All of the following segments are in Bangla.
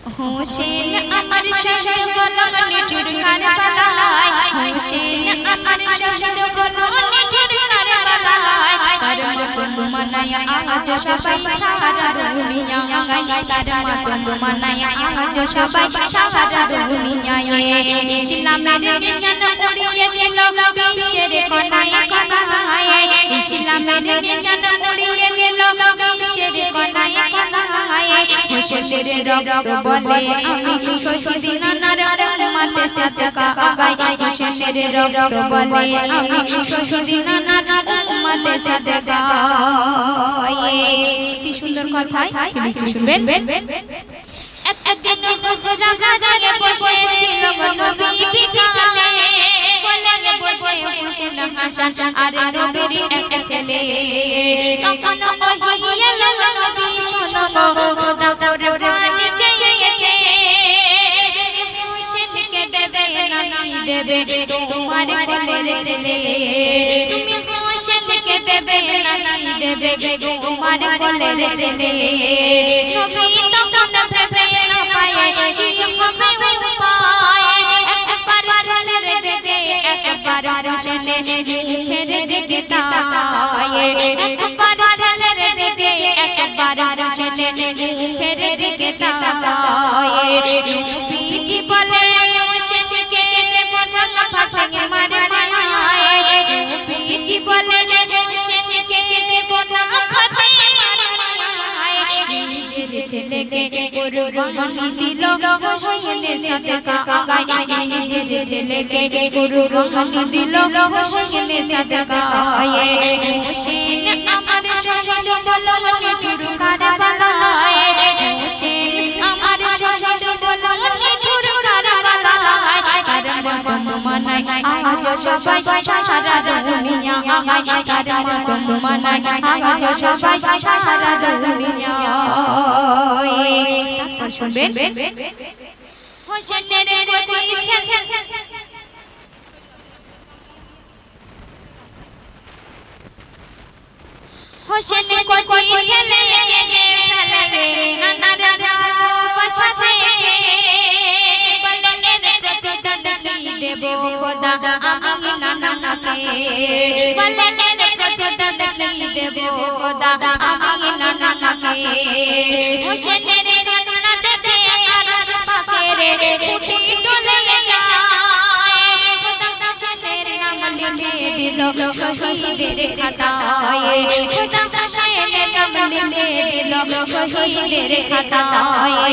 হোসেন আমার শহীদ গোলাম নিঠুর কারবালায়, হোসেন আমার শহীদ গোলাম নিঠুর কারবালায়, তার মাতম মানায় আজ সবাই সারা দুনিয়ায়, তার মাতম মানায় আজ সবাই সারা দুনিয়ায়। ইসলামের নিশান উড়িয়ে দিল বিশ্বের কোনায় কোনায়, ইসলামের নিশান উড়িয়ে দিল বিশ্বের কোনায় কোনায়। হোসেনের রক্ত বলে আমি শহীদ নানার উম্মতে সাদকা আগাই, হোসেনের রক্ত বলে আমি শহীদ নানার উম্মতে সাদকা। কি সুন্দর কথা, একটু শুনবেন। একদিন হুজরা ঘরে বসেছিল নবী বিকালে, কোলে বসে হোসেন হাসান আর নবীর এক ছেলে। তখন ওহী এলো নবী শোনো খোদা কুরবান চেয়েছে, হোসেনকে দেবে নাকি দেবে তোমার কোলের ছেলে, তুমি হোসেনকে দেবে নাকি দেবে তোমার কোলের ছেলে। নবী তখন ভেবে না পায় কি হবে উপায়, একবার ছেলের দিকে একবার হোসেনের মুখের দিকে তাকায়, একবার ছেলের দিকে একবার হোসেনের মুখের দিকে তাকায়। নবীজি বলে হোসেনকে দেব না ফাতেমা মার মায়ায়, নবীজি বলে হোসেনকে দেব না ফাতেমা মার মায়ায়। নিজের ছেলেকে কুরবানি দিল হোসেনের সাদকা আগায়, নিজের ছেলেকে কুরবানি দিল হোসেনের সাদকা আগায়। হোসেন আমার শহীদ গোলাম নিঠুর কারবালায়, হোসেন আমার শহীদ গোলাম নিঠুর কারবালায়, তার মাতম মানায় আজ সবাই সারা দুনিয়ায়, তার মাতম মানায় আজ সবাই সারা দুনিয়ায়। তারপর শুনবেন। হোসেনের কচি ছেলে, হোসেন কচি ছেলে কেঁদে ফেলে নানার ভালোবাসা দেখে, বলেন প্রতিদান কি দেব খোদা আমি নানাকে, বলেন প্রতিদান কি দেব খোদা আমি নানাকে। হোসেনের কান্না দেখে আরশ পাকের ফুটি টলে যায়, খোদা হোসেনের নাম লিখে দিল শহীদের খাতায়, খোদা হোসেনের নাম লিখে দিল শহীদের খাতায়।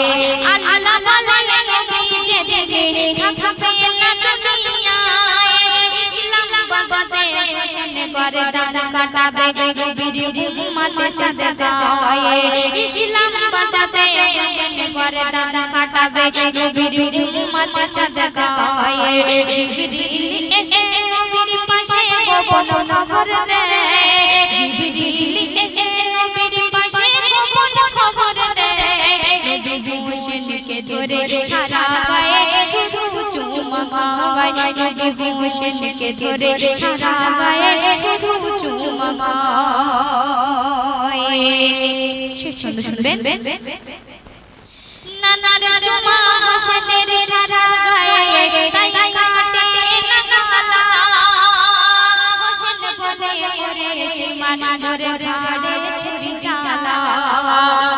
আল্লাহ বলে নবী যেদিনে থাকবে না দুনিয়ায়, ইসলাম বাঁচাতে হোসেন গর্দান কাটাবে নবীর উম্মতে সাদকায়, ইসলাম বাঁচাতে হোসেন গর্দান কাটাবে নবীর উম্মতে সাদকায়। জিবরিল এসে নবীর পাশে গোপন খবর দেয়, জিবরিল এসে নবীর পাশে গোপন খবর দেয়, নবী হোসেনকে ধরে সারা গায়ে শুধু চুমা খায়, নবী হোসেনকে ধরে সারা গায়ে শুধু চুমা খায়। শেষ ছন্দ শুনবেন। নানার চুমা হোসেনের সারা গায়ে তাই কাটে না কালা, হোসেন বলে ওরে সীমান মোরে ঘাড়ে ছুরি চালা,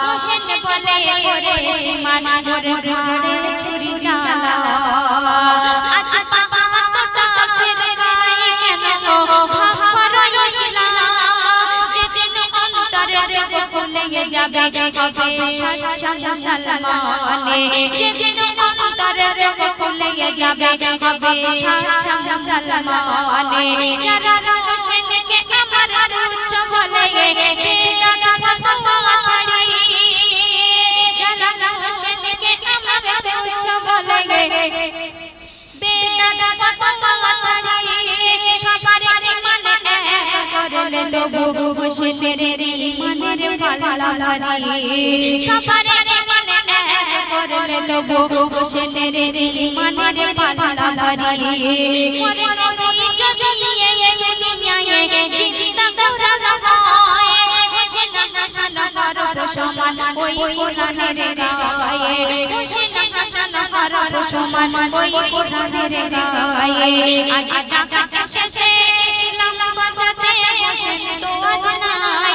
হোসেন বলে ওরে সীমান মোরে ঘাড়ে ছুরি চালা। আজ পাহাড়টা ফের গায়ে কেন ভাব করো ইসলাম, যেদিন অন্তর জগ খুলে যাবে হবে সচ্চা মুসলমানে, যেদিন অন্তর জগ খুলে যাবে হবে সচ্চা মুসলমানে। যারা হোসেনকে আমার তুচ্ছ বলে বেদাত ফতোয়া ছাড়ি, যারা হোসেনকে আমার তুচ্ছ বলে বেদাত ফতোয়া ছাড়ি, সবার ঈমান এক করলে তবু হোসেনের ঈমানের পাল্লা ভারী, সবার ঈমান এক করলে তবু হোসেনের ঈমানের পাল্লা ভারী। ওরে নবী যদি এই দুনিয়ায় জিন্দা কোরআন হয়, হোসেন হাসান হরফ সমান ওই কোরআনের গায়ে, হোসেন হরফ সমান ওই কোরআনের গায়ে আজ টাকা এসেছে ইসলাম বাঁচাতে হোসেন তো আজ নাই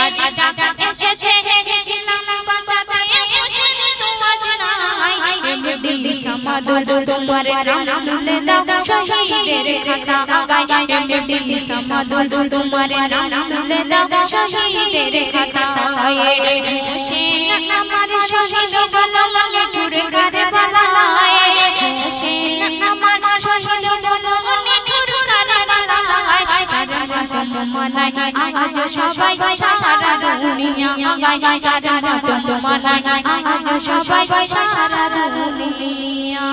আজ টাকা এসেছে ইসলাম বাঁচাতে হোসেন তো আজ নাই এমডি সামাদুল তোমার নাম তুলে দাও শহীদের খাতা আগায় এমডি সামাদুল তোমার নাম তুলে দাও শহীদের খাতা হোসেন আমার শহীদ হলো নিঠুর কারবালায় হোসেন আমার শহীদ হলো নিঠুর কারবালায় তার মাতম মানায় আজ সবাই সারা দুনিয়া আগায় তার মাতম মানায় আজ সবাই সারা দুনিয়া